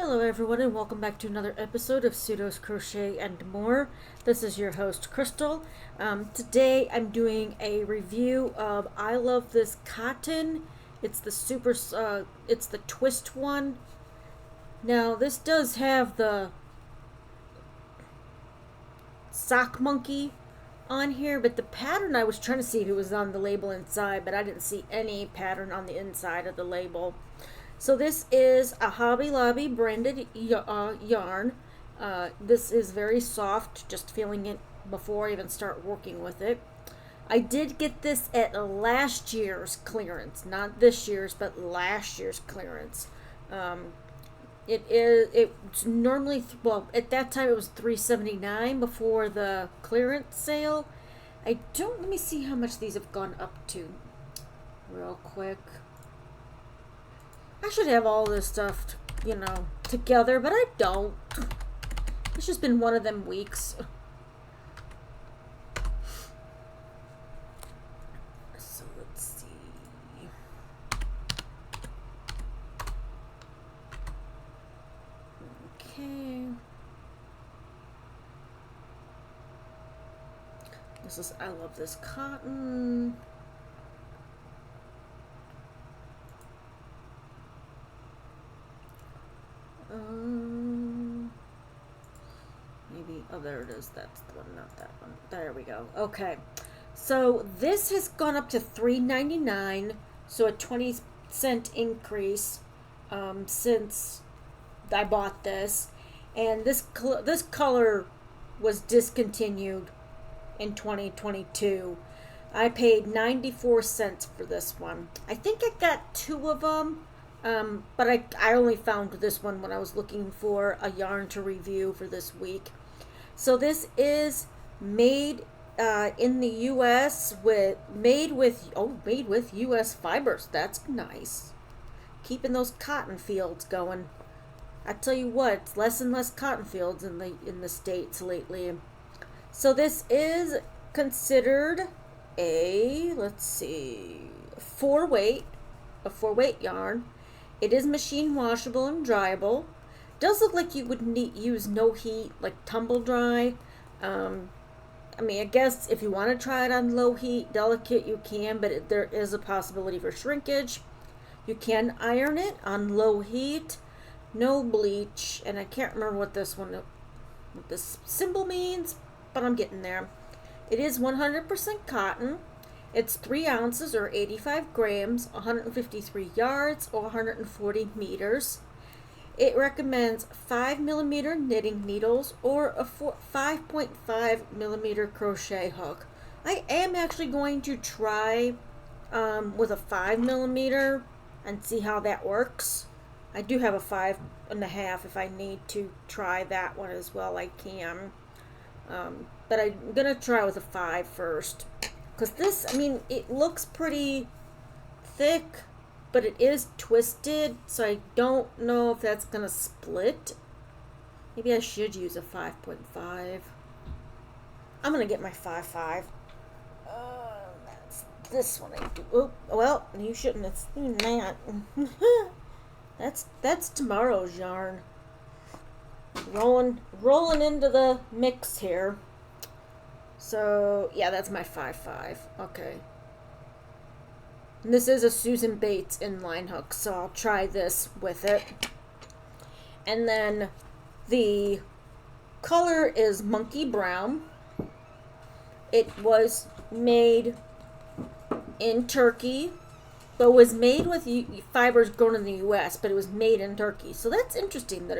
Hello everyone and welcome back to another episode of Pseudos Crochet and More. This is your host Crystal. Today I'm doing a review of I Love This Cotton. It's the twist one. Now this does have the sock monkey on here, but the pattern I was trying to see if it was on the label inside, but I didn't see any pattern on the inside of the label. So this is a Hobby Lobby branded yarn. This is very soft, just feeling it before I even start working with it. I did get this at last year's clearance, not this year's, but last year's clearance. It's normally, well, at that time it was $3.79 before the clearance sale. Let me see how much these have gone up to real quick. I should have all this stuff, together, but I don't. It's just been one of them weeks. So let's see. Okay. I Love This Cotton. Maybe, oh, there it is. That's the one, not that one. There we go. Okay. So this has gone up to $3.99, so a 20-cent increase since I bought this. And this color was discontinued in 2022. I paid 94 cents for this one. I think I got two of them. But I only found this one when I was looking for a yarn to review for this week. So this is made in the U.S. made with U.S. fibers. That's nice. Keeping those cotton fields going. I tell you what, it's less and less cotton fields in the States lately. So this is considered a four weight yarn. It is machine washable and dryable. Does look like you would use no heat, like tumble dry. I guess if you want to try it on low heat, delicate, you can, but there is a possibility for shrinkage. You can iron it on low heat, no bleach, and I can't remember what this symbol means, but I'm getting there. It is 100% cotton. It's 3 ounces or 85 grams, 153 yards or 140 meters. It recommends 5mm knitting needles or a 5.5mm crochet hook. I am actually going to try with a 5mm and see how that works. I do have a 5.5. If I need to try that one as well, I can. But I'm going to try with a 5 first. Because this, it looks pretty thick, but it is twisted, so I don't know if that's going to split. Maybe I should use a 5.5. I'm going to get my 5.5. That's this one I do. Oh, well, you shouldn't have seen that. That's tomorrow's yarn. Rolling into the mix here. So, yeah, that's my 5.5. Okay. And this is a Susan Bates inline hook, so I'll try this with it. And then the color is monkey brown. It was made in Turkey, but was made with fibers grown in the U.S., but it was made in Turkey. So that's interesting that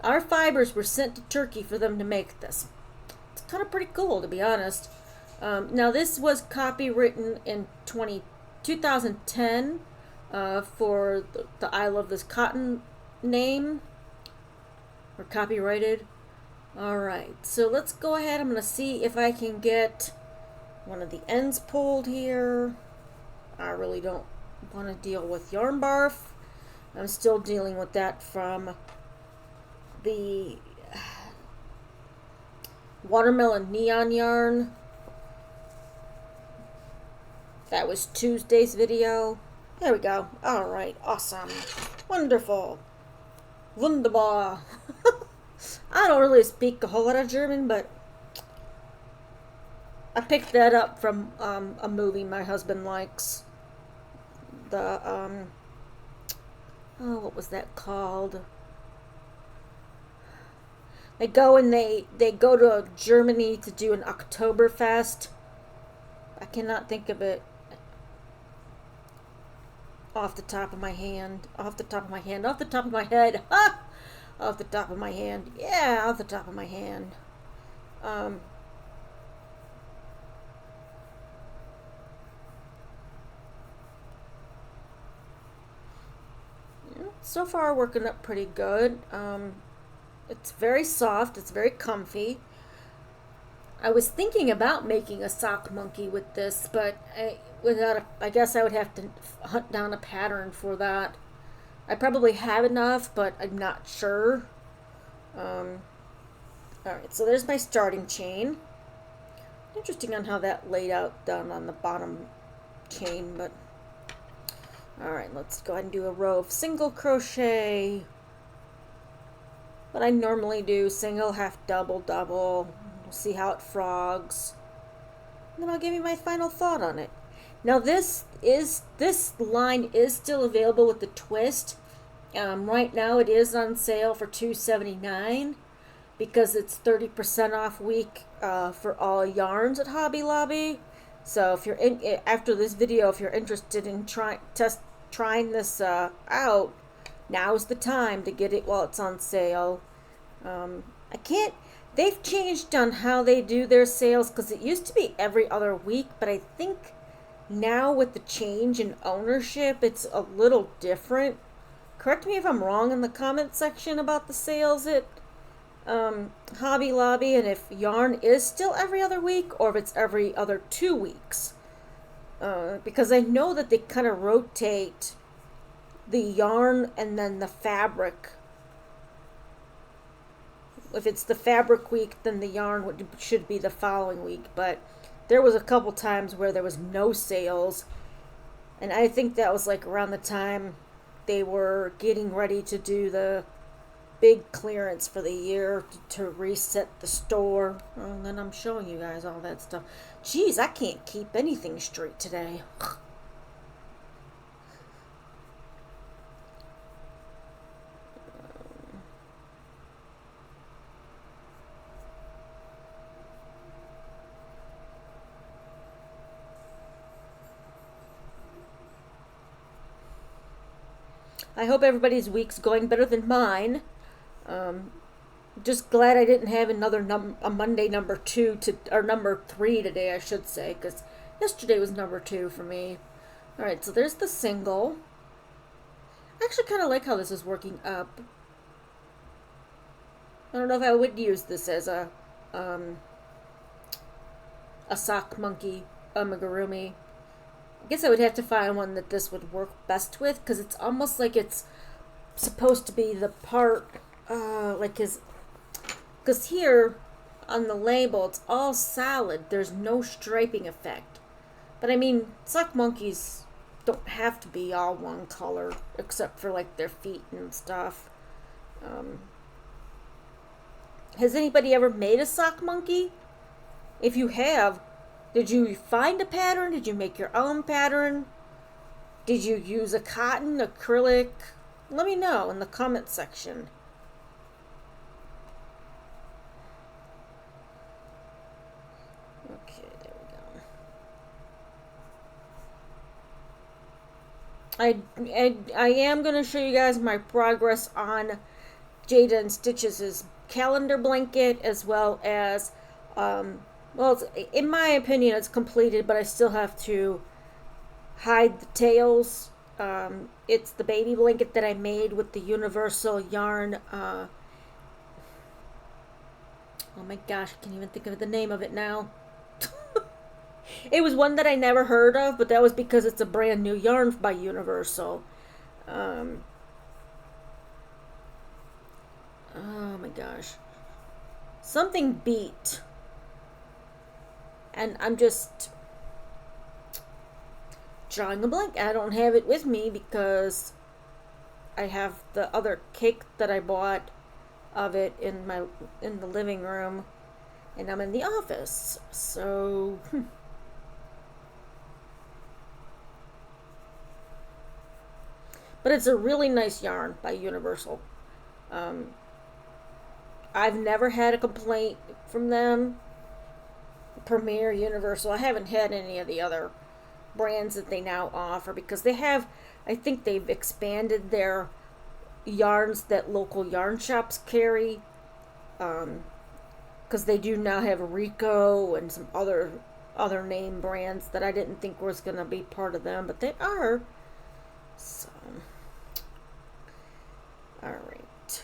our fibers were sent to Turkey for them to make this. Kind of pretty cool, to be honest. Now this was copywritten in 2010 for the I Love This Cotton name, or copyrighted. Alright, so let's go ahead. I'm going to see if I can get one of the ends pulled here. I really don't want to deal with yarn barf. I'm still dealing with that from the watermelon neon yarn. That was Tuesday's video. There we go. Alright, awesome. Wonderful. Wunderbar. I don't really speak a whole lot of German, but I picked that up from a movie my husband likes. The oh, what was that called? They go and they go to Germany to do an Oktoberfest. I cannot think of it off the top of my hand. Off the top of my hand. Off the top of my head. Ha! Off the top of my hand. Yeah, off the top of my hand. Um, so far working up pretty good. It's very soft. It's very comfy. I was thinking about making a sock monkey with this, but I guess I would have to hunt down a pattern for that. I probably have enough, but I'm not sure. Alright, so there's my starting chain. Interesting on how that laid out done on the bottom chain, but alright, let's go ahead and do a row of single crochet. What I normally do, single, half, double, double. We'll see how it frogs. And then I'll give you my final thought on it. Now this line is still available with the twist. Right now it is on sale for $2.79 because it's 30% off week for all yarns at Hobby Lobby. So if you're after this video, if you're interested in trying this out, now's the time to get it while it's on sale. They've changed on how they do their sales because it used to be every other week, but I think now with the change in ownership, it's a little different. Correct me if I'm wrong in the comment section about the sales at Hobby Lobby, and if yarn is still every other week or if it's every other 2 weeks. Because I know that they kind of rotate the yarn and then the fabric. If it's the fabric week, then the yarn should be the following week. But there was a couple times where there was no sales, and I think that was like around the time they were getting ready to do the big clearance for the year to reset the store. And then I'm showing you guys all that stuff. Jeez, I can't keep anything straight today. I hope everybody's week's going better than mine. Just glad I didn't have a Monday number 2 or number 3 today, I should say, because yesterday was number 2 for me. All right, so there's the single. I actually kind of like how this is working up. I don't know if I would use this as a sock monkey amigurumi. I guess I would have to find one that this would work best with, because it's almost like it's supposed to be the part, because here on the label it's all solid. There's no striping effect. But I mean, sock monkeys don't have to be all one color, except for like their feet and stuff. Has anybody ever made a sock monkey? If you have, did you find a pattern? Did you make your own pattern? Did you use a cotton, acrylic? Let me know in the comment section. Okay, there we go. I am going to show you guys my progress on Jada and Stitches' calendar blanket, as well as well, in my opinion, it's completed, but I still have to hide the tails. It's the baby blanket that I made with the universal yarn. Oh my gosh, I can't even think of the name of it now. It was one that I never heard of, but that was because it's a brand new yarn by Universal. Oh my gosh. Something beat. And I'm just drawing a blank. I don't have it with me because I have the other cake that I bought of it in the living room, and I'm in the office. So but it's a really nice yarn by Universal. Um, I've never had a complaint from them. Premier, Universal. I haven't had any of the other brands that they now offer because they have, I think they've expanded their yarns that local yarn shops carry. Because they do now have Rico and some other name brands that I didn't think was going to be part of them, but they are. So, all right.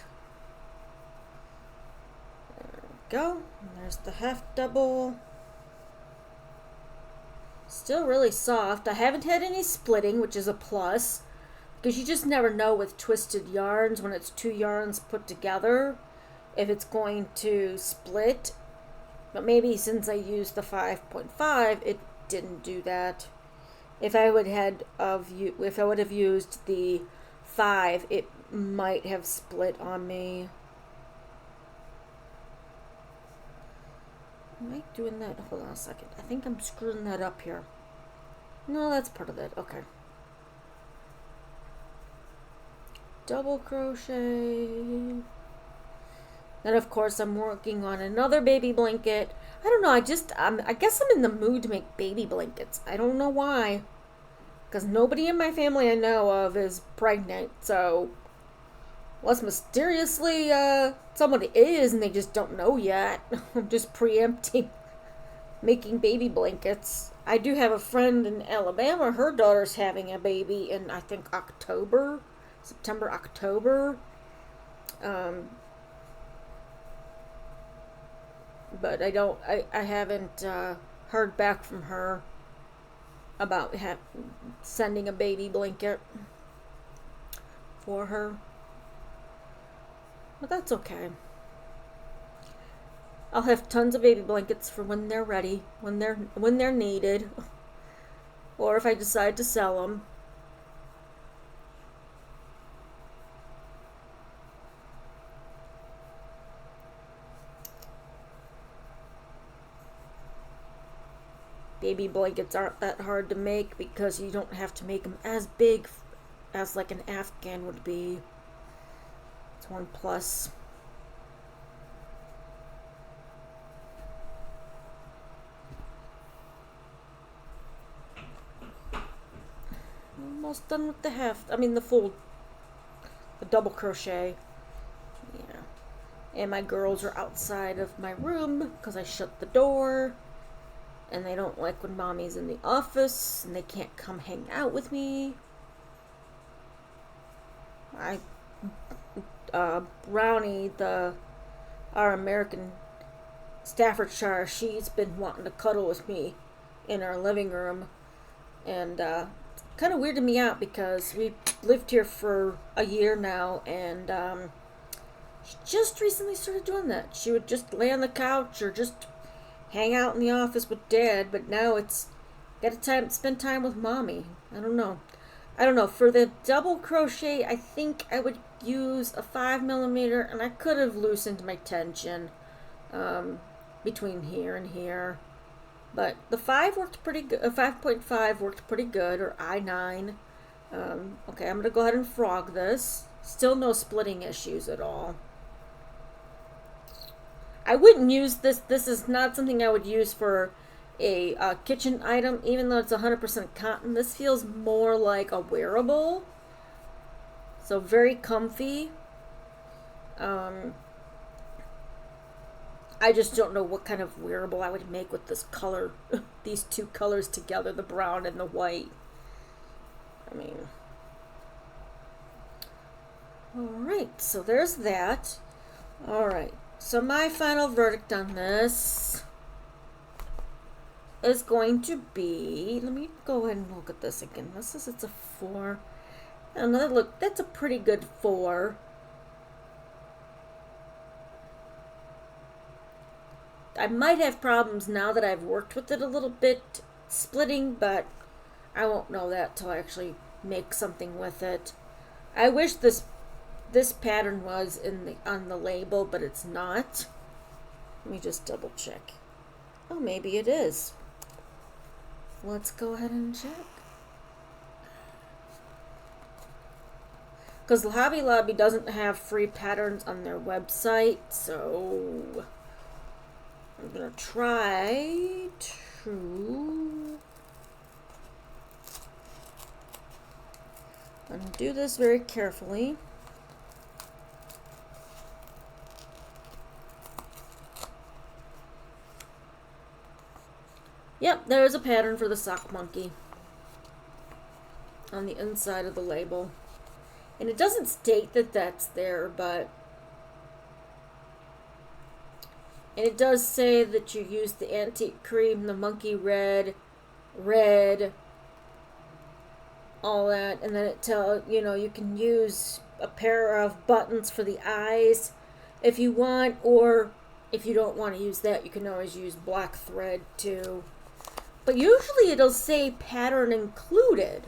There we go. And there's the half double. Still really soft. I haven't had any splitting, which is a plus, because you just never know with twisted yarns when it's two yarns put together if it's going to split. But maybe since I used the 5.5, it didn't do that. If I would have used the 5, it might have split on me. Am I doing that? Hold on a second. I think I'm screwing that up here. No, that's part of it. Okay. Double crochet. Then, of course, I'm working on another baby blanket. I don't know. I guess I'm in the mood to make baby blankets. I don't know why. Because nobody in my family I know of is pregnant. So, unless mysteriously somebody is and they just don't know yet. I'm just preempting making baby blankets. I do have a friend in Alabama. Her daughter's having a baby in, I think, September, October. But I haven't heard back from her about sending a baby blanket for her. But that's okay. I'll have tons of baby blankets for when they're ready, when they're needed, or if I decide to sell them. Baby blankets aren't that hard to make because you don't have to make them as big as like an Afghan would be. It's one plus. Almost done with the double crochet. Yeah. And my girls are outside of my room because I shut the door. And they don't like when mommy's in the office and they can't come hang out with me. Brownie, our American Staffordshire, she's been wanting to cuddle with me in our living room. And kind of weirded me out because we lived here for a year now, and she just recently started doing that. She would just lay on the couch or just hang out in the office with Dad, but now it's spend time with Mommy. I don't know. For the double crochet, I think I would use a 5mm, and I could have loosened my tension between here and here. But the 5 worked pretty good. 5.5 worked pretty good, or I9. Okay, I'm going to go ahead and frog this. Still no splitting issues at all. I wouldn't use this. This is not something I would use for a kitchen item, even though it's 100% cotton. This feels more like a wearable. So very comfy. I just don't know what kind of wearable I would make with this color, these two colors together, the brown and the white. Alright, so there's that. Alright, so my final verdict on this is going to be, let me go ahead and look at this again. It's a 4. Another look, that's a pretty good 4. I might have problems now that I've worked with it a little bit, splitting, but I won't know that till I actually make something with it. I wish this pattern was on the label, but it's not. Let me just double check. Oh, maybe it is. Let's go ahead and check. Because Hobby Lobby doesn't have free patterns on their website, so I'm going to try to undo this very carefully. Yep, there's a pattern for the sock monkey on the inside of the label. And it doesn't state that that's there, but... And it does say that you use the antique cream, the monkey red, all that. And then it tells, you know, you can use a pair of buttons for the eyes if you want, or if you don't want to use that, you can always use black thread too. But usually it'll say pattern included.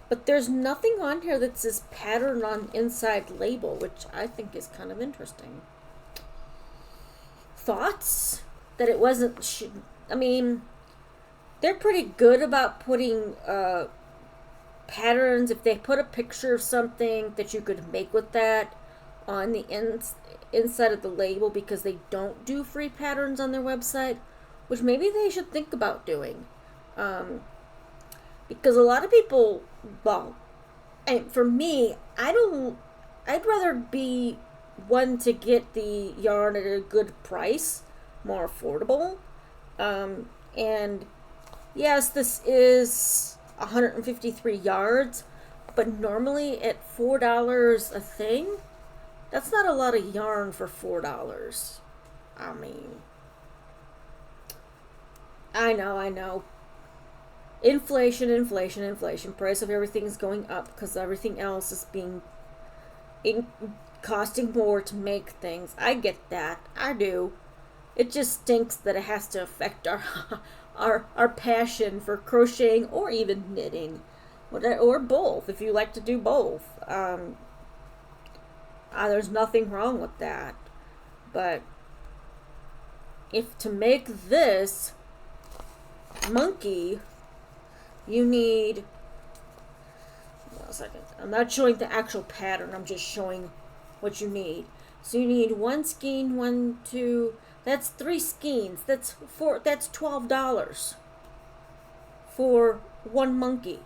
But there's nothing on here that says pattern on inside label, which I think is kind of interesting. Thoughts? That it wasn't... I mean, they're pretty good about putting patterns. If they put a picture of something that you could make with that on the inside of the label, because they don't do free patterns on their website, which maybe they should think about doing. Because a lot of people, well, and for me, I'd rather be one to get the yarn at a good price, more affordable. And yes, this is 153 yards, but normally at $4 a thing, that's not a lot of yarn for $4. I mean, I know. Inflation. Price of everything is going up because everything else is costing more to make things. I get that. I do. It just stinks that it has to affect our passion for crocheting or even knitting, or both. If you like to do both, there's nothing wrong with that. But if to make this monkey, you need... Hold on a second. I'm not showing the actual pattern. I'm just showing what you need. So you need one skein, 1, 2... That's 3 skeins. That's $12 for one monkey.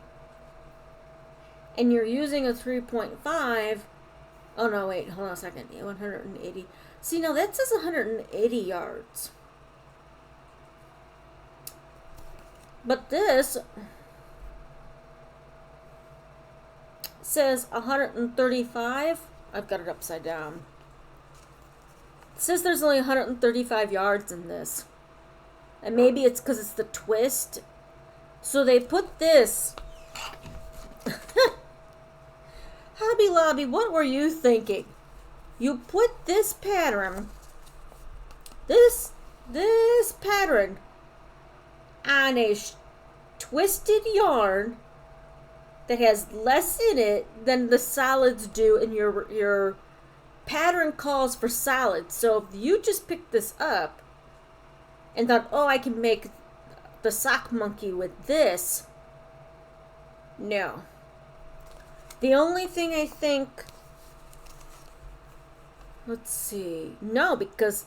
And you're using a 3.5. Oh no, wait, hold on a second. 180. See, now that says 180 yards. But this says 135. I've got it upside down. It says there's only 135 yards in this. And maybe it's because it's the twist. So they put this. Hobby Lobby, what were you thinking? You put this pattern, this pattern on a twisted yarn that has less in it than the solids do, and your pattern calls for solids. So if you just picked this up and thought, oh, I can make the sock monkey with this, no. The only thing I think, let's see, no, because,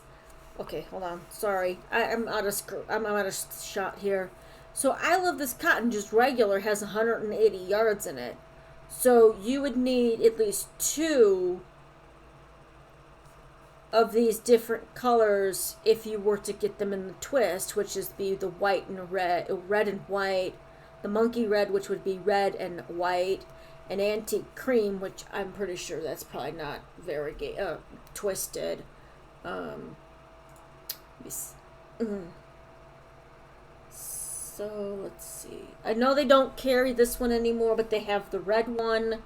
okay, hold on, sorry, I'm out of shot here. So I Love This Cotton, just regular, has 180 yards in it. So you would need at least 2 of these different colors if you were to get them in the twist, which is the white and red and white, the monkey red, which would be red and white, and antique cream, which I'm pretty sure that's probably not very twisted. So let's see. I know they don't carry this one anymore, but they have the red one,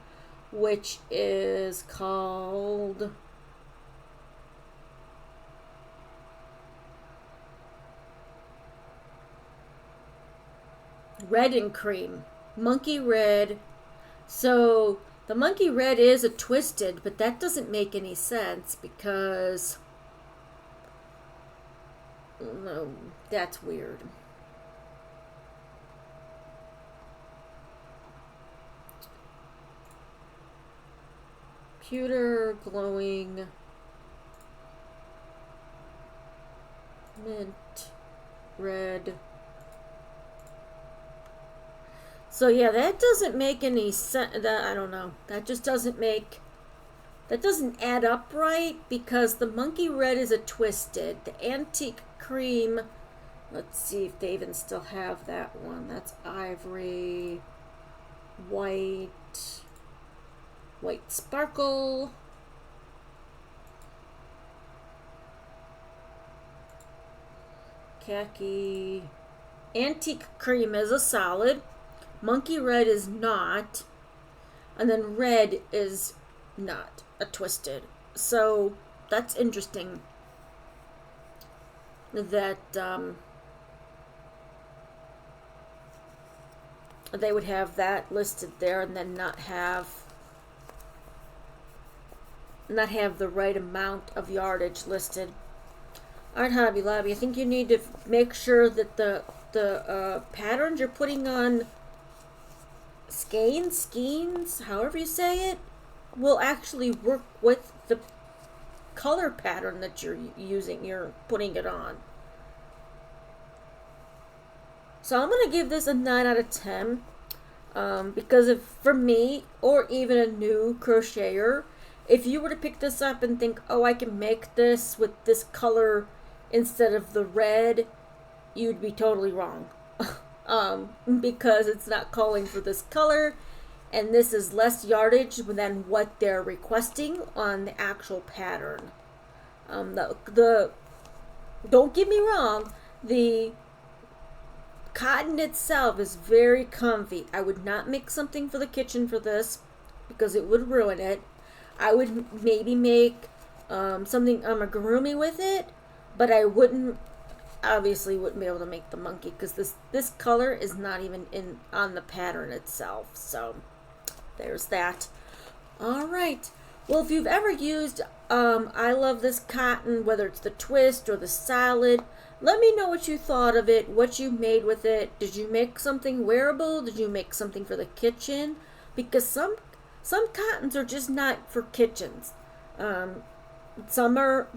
which is called Red and Cream. Monkey red. So The monkey red is a twisted, but that doesn't make any sense because no, that's weird. Pewter, glowing, mint, red. So yeah, that doesn't make any sense. I don't know. That just doesn't make. That doesn't add up right because the monkey red is a twisted. The antique cream. Let's see if they even still have that one. That's ivory, white, white sparkle. Khaki. Antique cream is a solid. Monkey red is not. And then red is not a twisted. So that's interesting that they would have that listed there and then not have the right amount of yardage listed. Alright, Hobby Lobby, I think you need to make sure that the patterns you're putting on skeins, however you say it, will actually work with the color pattern that you're putting it on. So I'm going to give this a 9 out of 10 because for me, or even a new crocheter, if you were to pick this up and think, oh, I can make this with this color instead of the red, you'd be totally wrong. Because it's not calling for this color, and this is less yardage than what they're requesting on the actual pattern. Don't get me wrong, the cotton itself is very comfy. I would not make something for the kitchen for this because it would ruin it. I would maybe make something amigurumi with it, but I obviously wouldn't be able to make the monkey because this color is not even on the pattern itself. So there's that. All right. Well, if you've ever used I Love This Cotton, whether it's the twist or the solid, let me know what you thought of it, what you made with it. Did you make something wearable? Did you make something for the kitchen? Because some cottons are just not for kitchens. Some are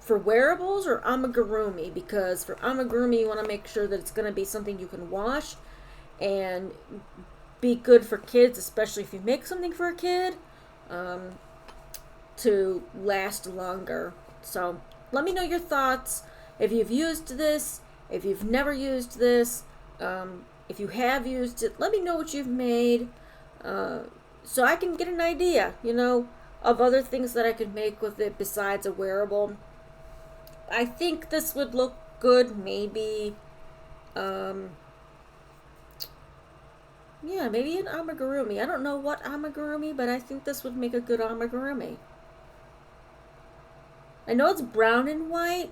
for wearables or amigurumi, because for amigurumi you want to make sure that it's going to be something you can wash and be good for kids, especially if you make something for a kid, to last longer. So let me know your thoughts. If you've used this, if you've never used this, if you have used it, let me know what you've made, so I can get an idea, of other things that I could make with it besides a wearable. I think this would look good, maybe, maybe an amigurumi. I don't know what amigurumi, but I think this would make a good amigurumi. I know it's brown and white,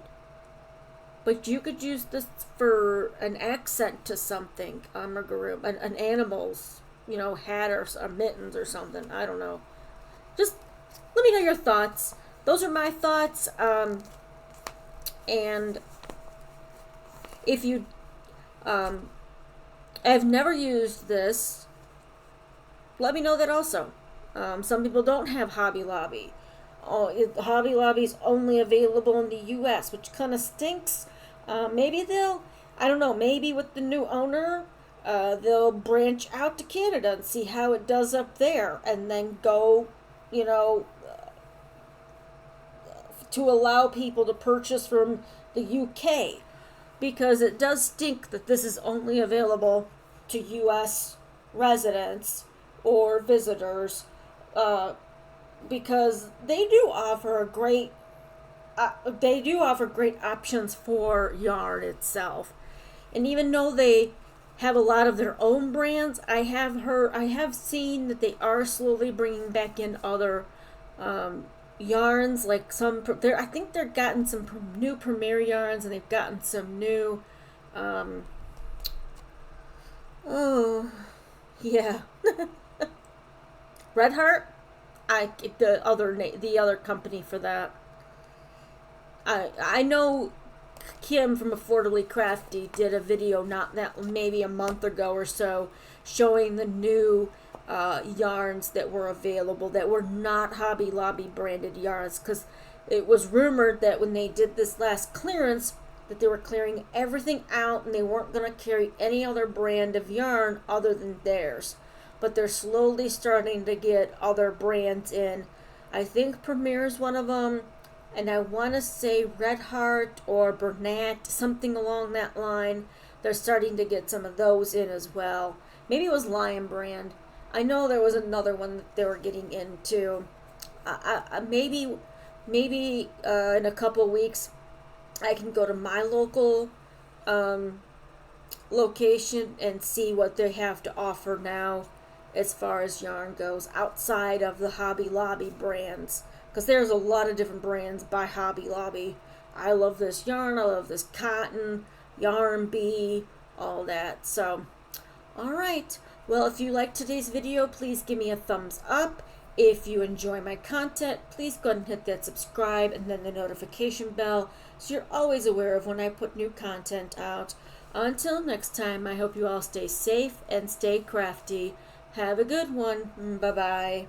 but you could use this for an accent to something, amigurumi, an animal's, hat or mittens or something. I don't know. Just let me know your thoughts. Those are my thoughts. And if you, I've never used this, let me know that also. Some people don't have Hobby Lobby. Hobby Lobby is only available in the U.S., which kind of stinks. Maybe I don't know, maybe with the new owner, they'll branch out to Canada and see how it does up there, and then go, to allow people to purchase from the UK, because it does stink that this is only available to US residents or visitors, because they do offer great options for yarn itself. And even though they have a lot of their own brands, I have seen that they are slowly bringing back in other yarns, like I think they've gotten some new Premier yarns, and they've gotten some new oh yeah Red Heart, the other company for that. I know Kim from Affordably Crafty did a video not that maybe a month ago or so showing the new yarns that were available that were not Hobby Lobby branded yarns, because it was rumored that when they did this last clearance that they were clearing everything out and they weren't going to carry any other brand of yarn other than theirs. But they're slowly starting to get other brands in. I think Premier is one of them, and I want to say Red Heart or Bernat, something along that line. They're starting to get some of those in as well. Maybe it was Lion Brand. I know there was another one that they were getting into. Maybe in a couple weeks I can go to my local location and see what they have to offer now as far as yarn goes outside of the Hobby Lobby brands, because there's a lot of different brands by Hobby Lobby. I love this yarn, I love this cotton, Yarn Bee, all that. So alright, well, if you liked today's video, please give me a thumbs up. If you enjoy my content, please go ahead and hit that subscribe and then the notification bell so you're always aware of when I put new content out. Until next time, I hope you all stay safe and stay crafty. Have a good one. Bye-bye.